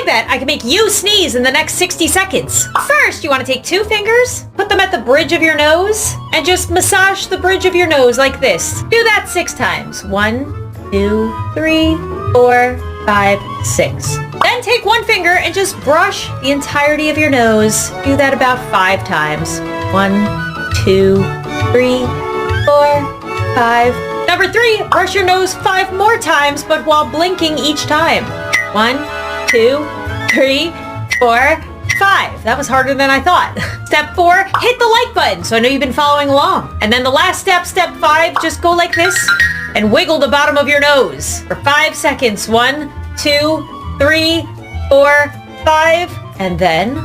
I bet I can make you sneeze in the next 60 seconds. First, you want to take 2 fingers, put them at the bridge of your nose, and just massage the bridge of your nose like this. Do that 6 times. 1, 2, 3, 4, 5, 6. Then take 1 finger and just brush the entirety of your nose. Do that about 5 times. 1, 2, 3, 4, 5. Number 3, brush your nose 5 more times, but while blinking each time. 1, 2, 3, 4, 5. That was harder than I thought. Step 4, hit the like button so I know you've been following along. And then the last step, step 5, just go like this and wiggle the bottom of your nose for 5 seconds. 1, 2, 3, 4, 5. And then